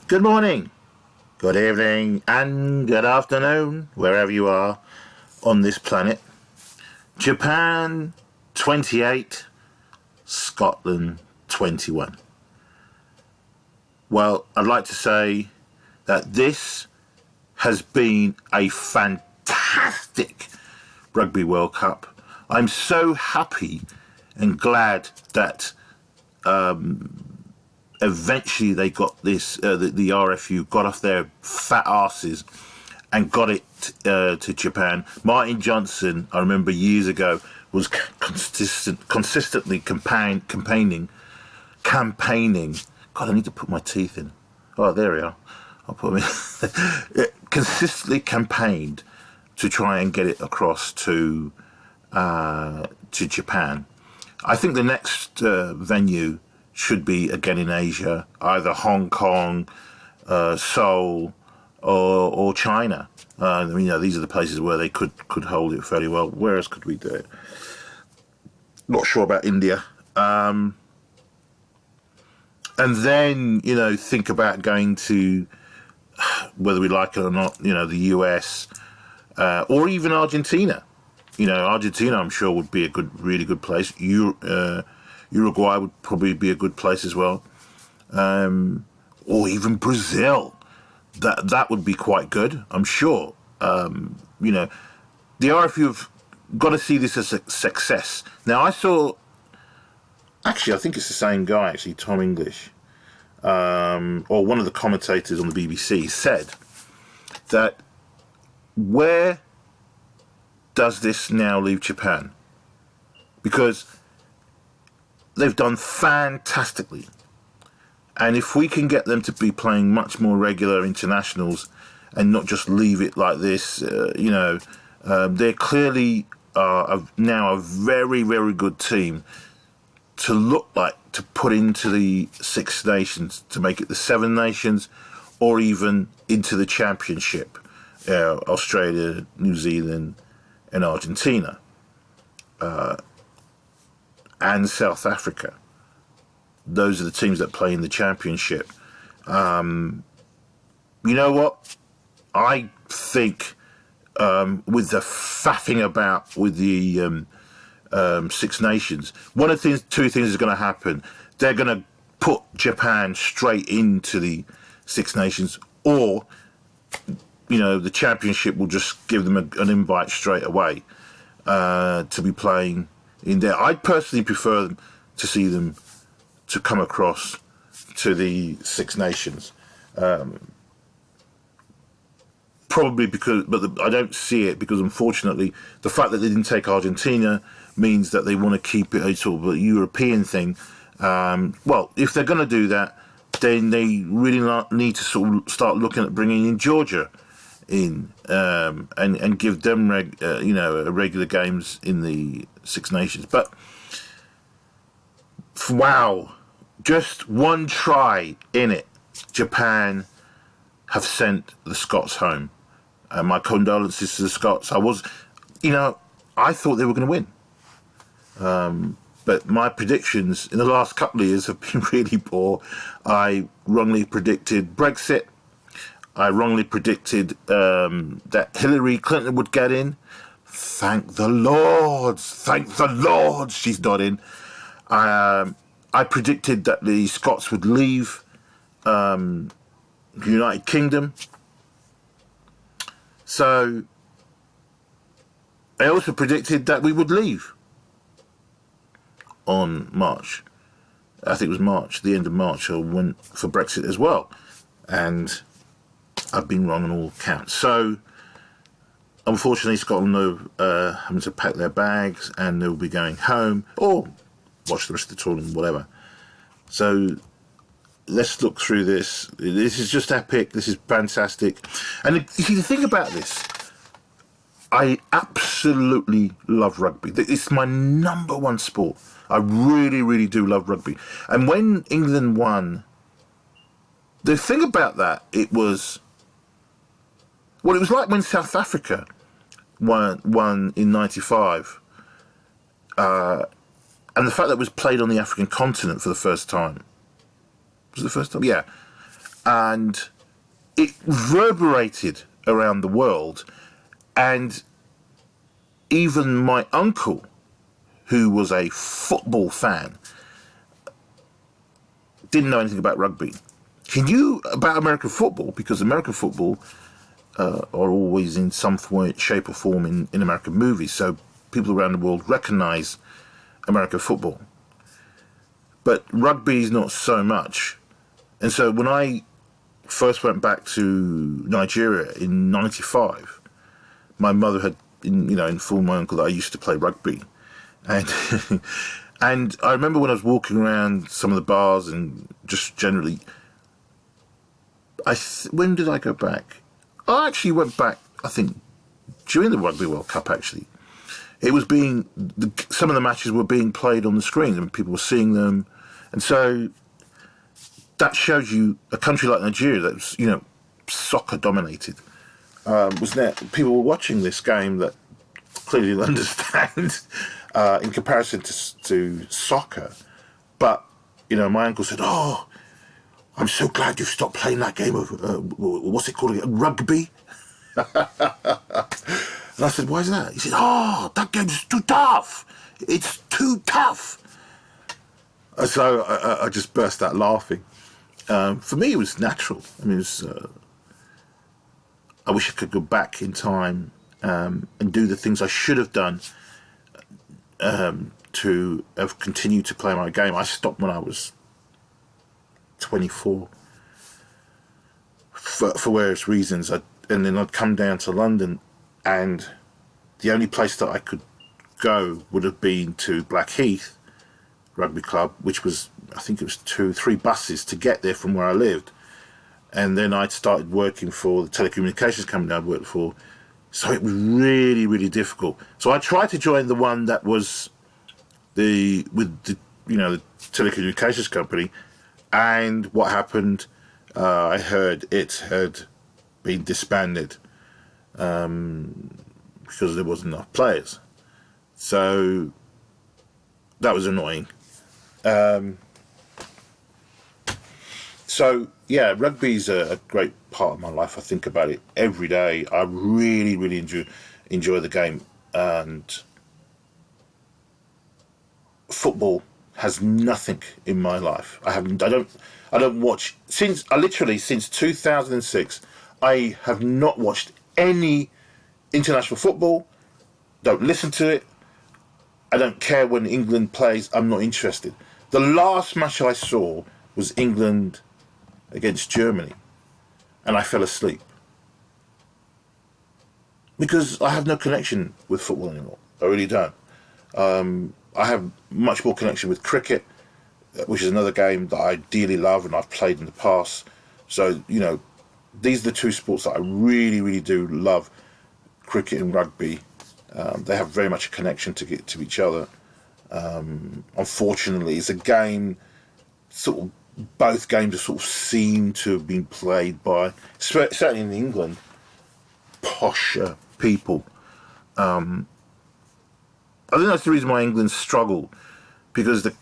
Good morning, good evening, and good afternoon, wherever you are on this planet. Japan 28, Scotland 21. Well, I'd like to say that this has been a fantastic Rugby World Cup. I'm so happy and glad that eventually they got this, the RFU got off their fat asses and got it to Japan. Martin Johnson, I remember years ago, was consistently campaigning. God, I need to put my teeth in. Oh, there we are. I'll put them in. Consistently campaigned to try and get it across to Japan. I think the next venue should be again in Asia, either Hong Kong, Seoul, or China. These are the places where they could hold it fairly well. Where else could we do it? Not sure about India. And then, think about going to, whether we like it or not, the US, or even Argentina. Argentina, I'm sure, would be a really good place. Uruguay would probably be a good place as well. Or even Brazil. That would be quite good, I'm sure. The RFU have got to see this as a success. Now, I think it's the same guy, actually, Tom English, or one of the commentators on the BBC, said that where does this now leave Japan? Because they've done fantastically. And if we can get them to be playing much more regular internationals and not just leave it like this, they're clearly now a very, very good team to look like, to put into the Six Nations, to make it the Seven Nations, or even into the Championship, Australia, New Zealand, and Argentina. And South Africa. Those are the teams that play in the Championship. You know what? I think with the faffing about with the Six Nations, two things is going to happen. They're going to put Japan straight into the Six Nations, or the Championship will just give them an invite straight away to be playing in there. I'd personally prefer to see them to come across to the Six Nations. Probably I don't see it, because unfortunately the fact that they didn't take Argentina means that they want to keep it a sort of a European thing. Well, if they're going to do that, then they really need to sort of start looking at bringing in Georgia in, and give them regular games in the Six Nations. But wow, just one try in it, Japan have sent the Scots home. My condolences to the Scots. I thought they were going to win, but my predictions in the last couple of years have been really poor. I wrongly predicted Brexit. I wrongly predicted that Hillary Clinton would get in. Thank the Lord she's not in. I predicted that the Scots would leave the United Kingdom. So I also predicted that we would leave on March. I think it was March, the end of March, or for Brexit as well. And I've been wrong on all counts. So, unfortunately, Scotland are having to pack their bags and they'll be going home or watch the rest of the tournament, whatever. So, let's look through this. This is just epic. This is fantastic. And you see, the thing about this, I absolutely love rugby. It's my number one sport. I really, really do love rugby. And when England won, the thing about that, it was like when South Africa won in 95, and the fact that it was played on the African continent for the first time. Was it the first time? Yeah. and it reverberated around the world. And even my uncle, who was a football fan, didn't know anything about rugby. He knew about American football because American football are always in some shape or form in American movies, so people around the world recognise American football. But rugby is not so much. And so when I first went back to Nigeria in '95, my mother had informed my uncle that I used to play rugby. And and I remember when I was walking around some of the bars and just generally, when did I go back? I actually went back, I think, during the Rugby World Cup, actually. It was some of the matches were being played on the screen and people were seeing them. And so that shows you a country like Nigeria that was, soccer dominated. Was there people were watching this game that clearly didn't understand in comparison to soccer. But, my uncle said, "Oh, I'm so glad you've stopped playing that game of, what's it called again? Rugby?" And I said, "Why is that?" He said, "Oh, that game's too tough. It's too tough." And so I just burst out laughing. For me, it was natural. I mean, I wish I could go back in time and do the things I should have done to have continued to play my game. I stopped when I was 24 for various reasons. And then I'd come down to London, and the only place that I could go would have been to Blackheath Rugby Club, which was, I think it was 2-3 buses to get there from where I lived. And then I'd started working for the telecommunications company I'd worked for. So it was really, really difficult. So I tried to join the one that was the telecommunications company. And what happened, I heard it had been disbanded because there wasn't enough players. So that was annoying. So yeah, rugby's a great part of my life. I think about it every day. I really, really enjoy the game, and football has nothing in my life. I don't watch since 2006. I have not watched any international football. Don't listen to it. I don't care when England plays. I'm not interested. The last match I saw was England against Germany, and I fell asleep because I have no connection with football anymore. I really don't. I have much more connection with cricket, which is another game that I dearly love and I've played in the past. So, these are the two sports that I really, really do love, cricket and rugby. They have very much a connection to each other. Unfortunately, it's a game, both games are seem to have been played by, certainly in England, posher people. I think that's the reason why England struggle, because the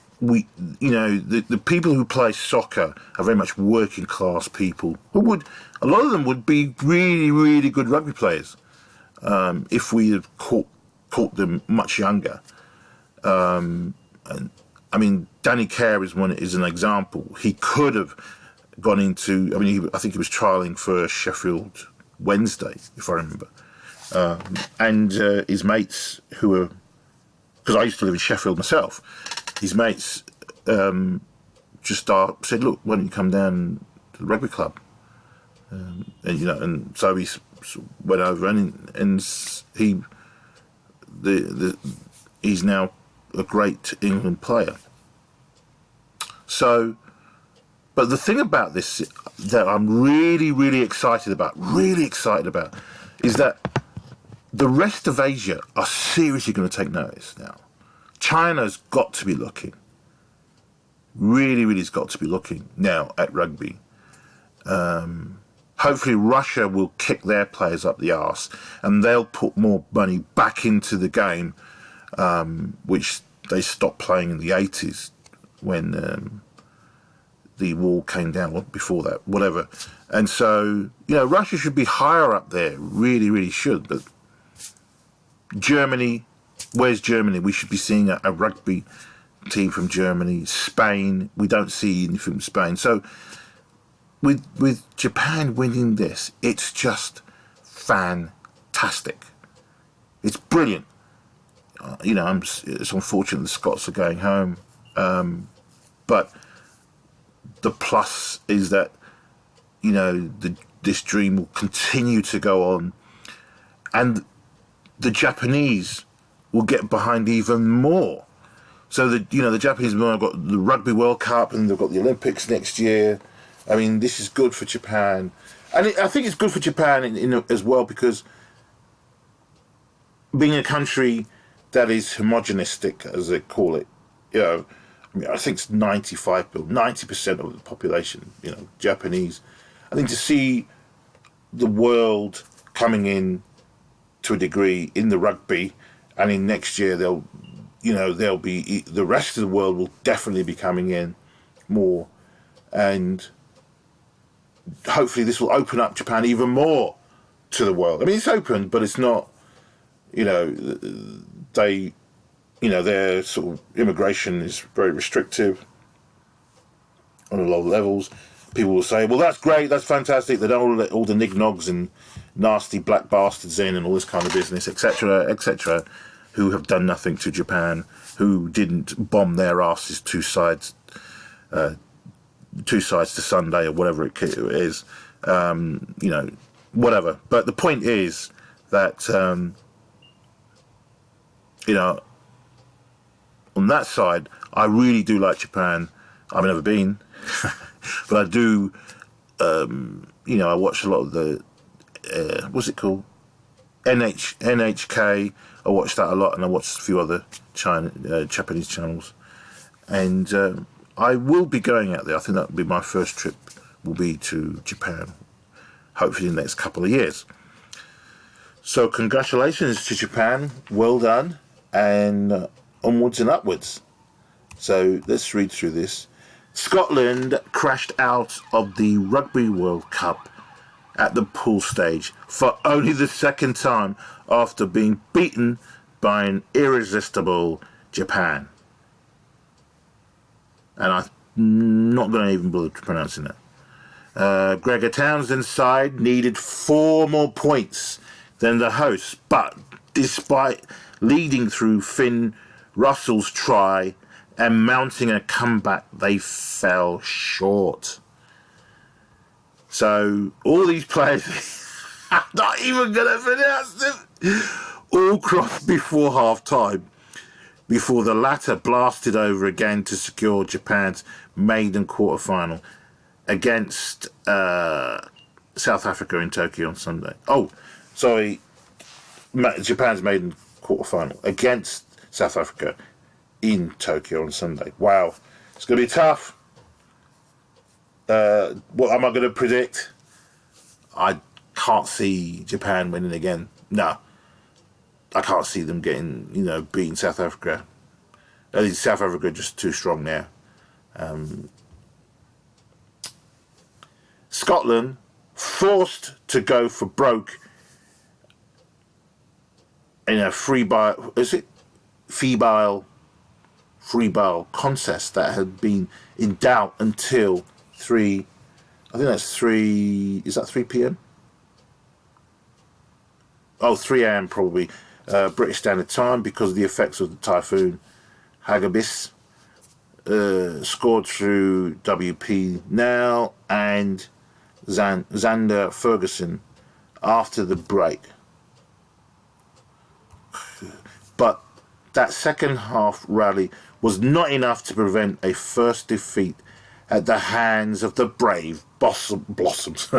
people who play soccer are very much working class people a lot of them would be really, really good rugby players if we had caught them much younger. And I mean, Danny Kerr is an example. He could have gone into. I think he was trialling for Sheffield Wednesday, if I remember. And his mates, who were, because I used to live in Sheffield myself, his mates just said, "Look, why don't you come down to the rugby club?" And so he went over, and he's now a great England player. So, but the thing about this that I'm really, really excited about, is that the rest of Asia are seriously going to take notice now. China's got to be looking. Really, really has got to be looking now at rugby. Hopefully Russia will kick their players up the arse and they'll put more money back into the game, which they stopped playing in the 80s when the wall came down, well, before that, whatever. And so, Russia should be higher up there, really, really should. But Germany, where's Germany? We should be seeing a rugby team from Germany. Spain, we don't see anything from Spain. So with Japan winning this, it's just fantastic. It's brilliant. It's unfortunate the Scots are going home. But the plus is that, this dream will continue to go on. And the Japanese will get behind even more. So the Japanese have got the Rugby World Cup and they've got the Olympics next year. I mean, this is good for Japan. And I think it's good for Japan as well, because being a country that is homogenistic, as they call it, I think it's 90% of the population, Japanese. I think to see the world coming in to a degree in the rugby, and in next year they'll be, the rest of the world will definitely be coming in more, and hopefully this will open up Japan even more to the world. I mean, it's open, but it's not, their sort of immigration is very restrictive on a lot of levels. People will say, well, that's great, that's fantastic, they don't let all the nignogs and nasty black bastards in and all this kind of business, etc., who have done nothing to Japan, who didn't bomb their asses two sides to Sunday or whatever it is, whatever. But the point is that, on that side, I really do like Japan. I've never been, but I do, I watch a lot of the, what's it called? NHK. I watch that a lot, and I watch a few other Japanese channels. And I will be going out there. I think that will be my first trip, will be to Japan, hopefully in the next couple of years. So congratulations to Japan. Well done. And onwards and upwards. So let's read through this. Scotland crashed out of the Rugby World Cup at the pool stage for only the second time after being beaten by an irresistible Japan. And I'm not going to even bother pronouncing that. Gregor Townsend's side needed 4 more points than the hosts, but despite leading through Finn Russell's try and mounting a comeback, they fell short. So all these players, I'm not even going to pronounce them, all crossed before half-time, before the latter blasted over again to secure Japan's maiden quarter-final against South Africa in Tokyo on Sunday. Oh, sorry, Japan's maiden quarter-final against South Africa in Tokyo on Sunday. Wow, it's going to be tough. What am I going to predict? I can't see Japan winning again. No, I can't see them getting, beating South Africa. I think South Africa are just too strong now. Scotland forced to go for broke in a febrile contest that had been in doubt until 3 p.m? Oh, 3 a.m. probably, British Standard Time, because of the effects of the typhoon Hagibis, scored through WP Now and Xander Ferguson after the break. But that second half rally was not enough to prevent a first defeat at the hands of the brave Blossoms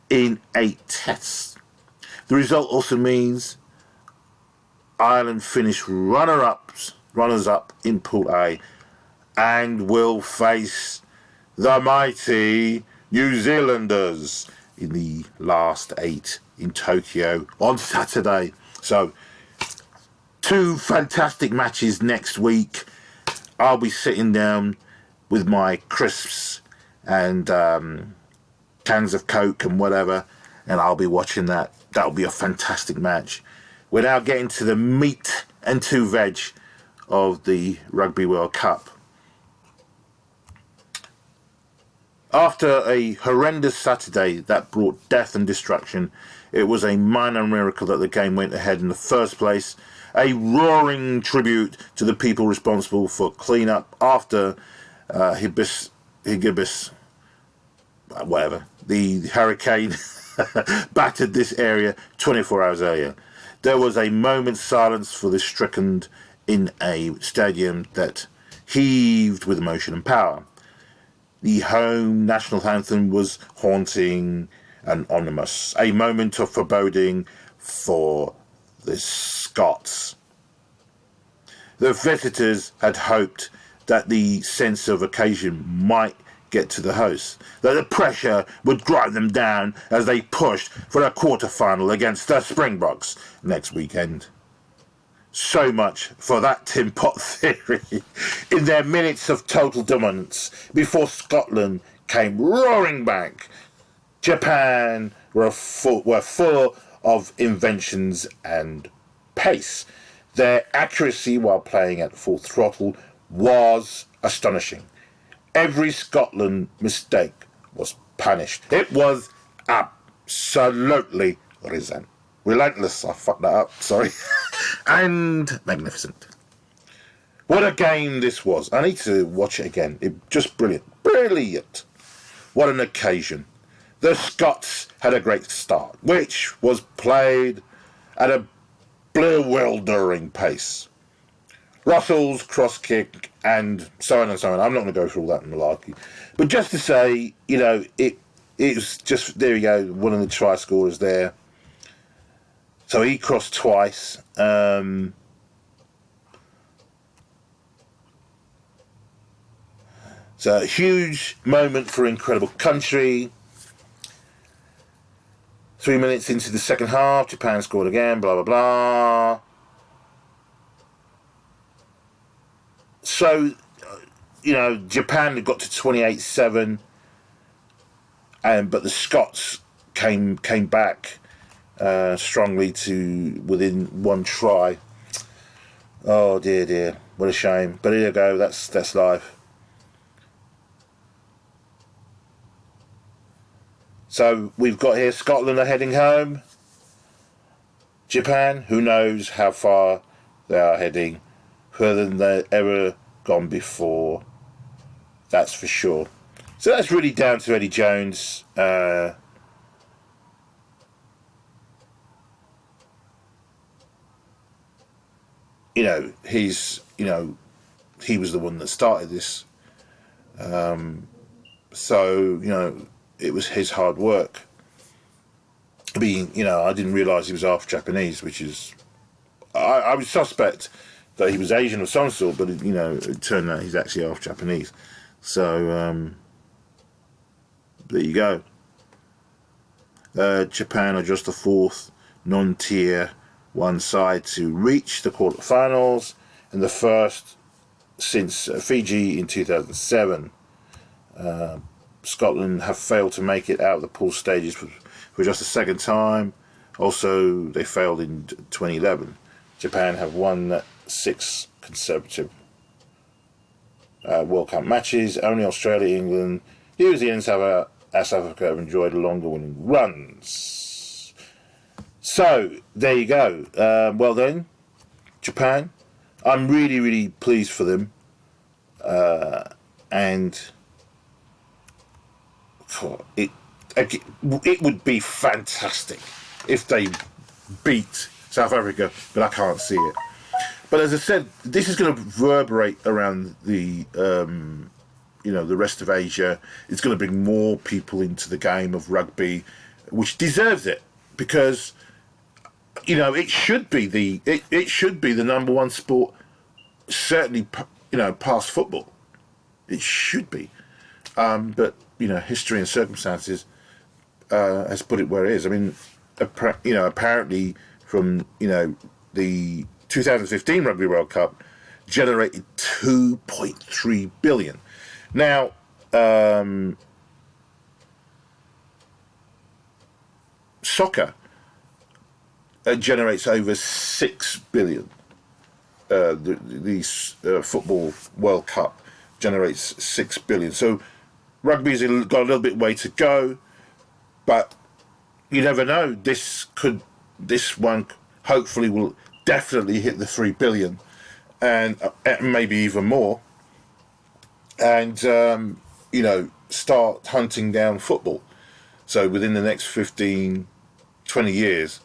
in 8 tests. The result also means Ireland finished runners-up in Pool A and will face the mighty New Zealanders in the last 8 in Tokyo on Saturday. So, 2 fantastic matches next week. I'll be sitting down with my crisps and cans of Coke and whatever, and I'll be watching that. That'll be a fantastic match. We're now getting to the meat and two veg of the Rugby World Cup. After a horrendous Saturday that brought death and destruction, it was a minor miracle that the game went ahead in the first place. A roaring tribute to the people responsible for clean-up after Hibis, whatever, the hurricane battered this area 24 hours earlier. There was a moment's silence for the stricken in a stadium that heaved with emotion and power. The home national anthem was haunting and ominous, a moment of foreboding for the Scots. The visitors had hoped that the sense of occasion might get to the hosts, that the pressure would grind them down as they pushed for a quarter-final against the Springboks next weekend. So much for that Tin Pot theory. In their minutes of total dominance, before Scotland came roaring back, Japan were full of inventions and pace. Their accuracy while playing at full throttle was astonishing. Every Scotland mistake was punished. It was absolutely relentless. I fucked that up, sorry. And magnificent. What a game this was. I need to watch it again. Just brilliant. Brilliant. What an occasion. The Scots had a great start, which was played at a bewildering pace. Russell's cross kick and so on and so on. I'm not going to go through all that malarkey. But just to say, it was just, there you go, one of the try scorers there. So he crossed twice. So a huge moment for incredible country. 3 minutes into the second half, Japan scored again, blah, blah, blah. So, Japan had got to 28-7, but the Scots came back strongly to within one try. Oh dear, what a shame. But here you go, that's life. So we've got here Scotland are heading home. Japan, who knows how far they are heading, further than they've ever gone before. That's for sure. So that's really down to Eddie Jones. He was the one that started this. It was his hard work. I didn't realise he was half Japanese, which is... I would suspect that he was Asian of some sort, but, it turned out he's actually half Japanese. So, there you go. Japan are just the fourth non-tier one side to reach the quarterfinals, and the first since Fiji in 2007. Scotland have failed to make it out of the pool stages for just the second time. Also, they failed in 2011. Japan have won 6 consecutive World Cup matches. Only Australia, England, New Zealand, South Africa have enjoyed longer winning runs. So, there you go. Well then, Japan. I'm really, really pleased for them. And it would be fantastic if they beat South Africa, but I can't see it. But as I said, this is going to reverberate around the the rest of Asia. It's going to bring more people into the game of rugby, which deserves it, because it should be the number one sport, certainly past football. It should be, but history and circumstances has put it where it is. I mean, apparently from the 2015 Rugby World Cup generated 2.3 billion, Now, soccer generates over 6 billion. The football World Cup generates 6 billion. So rugby's got a little bit way to go, but you never know. This one hopefully will definitely hit the 3 billion, and maybe even more. And start hunting down football. So within the next 15, 20 years,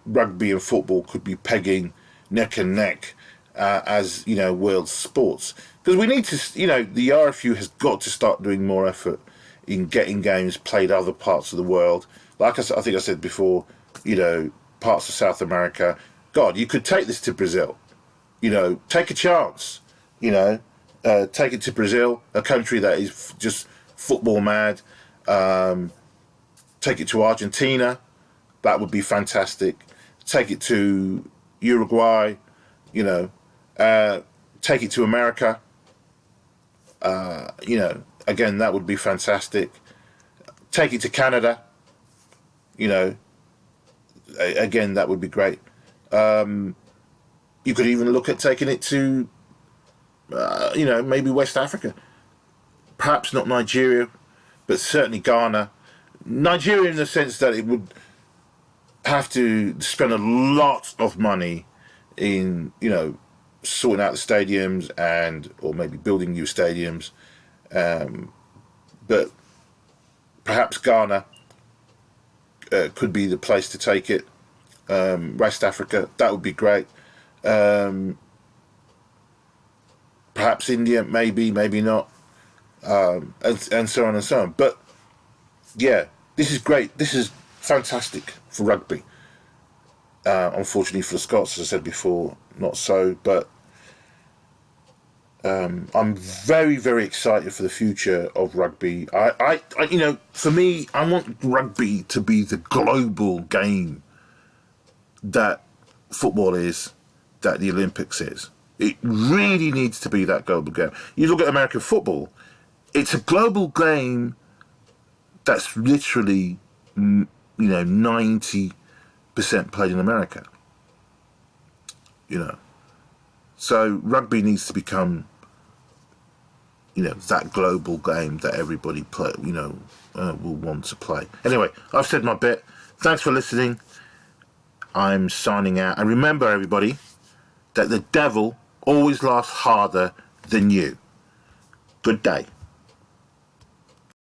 rugby and football could be pegging neck and neck as world sports, because we need to. The RFU has got to start doing more effort in getting games played other parts of the world. Like I think I said before, parts of South America. God, you could take this to Brazil. Take a chance. Take it to Brazil, a country that is just football mad. Take it to Argentina, that would be fantastic. Take it to Uruguay, take it to America, again, that would be fantastic. Take it to Canada, again, that would be great. You could even look at taking it to maybe West Africa. Perhaps not Nigeria, but certainly Ghana. Nigeria, in the sense that it would have to spend a lot of money in, sorting out the stadiums or maybe building new stadiums. But perhaps Ghana could be the place to take it. West Africa, that would be great. Perhaps India, maybe not, and so on and so on. But yeah, this is great. This is fantastic for rugby. Unfortunately for the Scots, as I said before, not so. But I'm very, very excited for the future of rugby. I for me, I want rugby to be the global game that football is, that the Olympics is. It really needs to be that global game. You look at American football, it's a global game that's literally, 90% played in America. So rugby needs to become, that global game that everybody will want to play. Anyway, I've said my bit. Thanks for listening. I'm signing out. And remember, everybody, that the devil always laughs harder than you. Good day.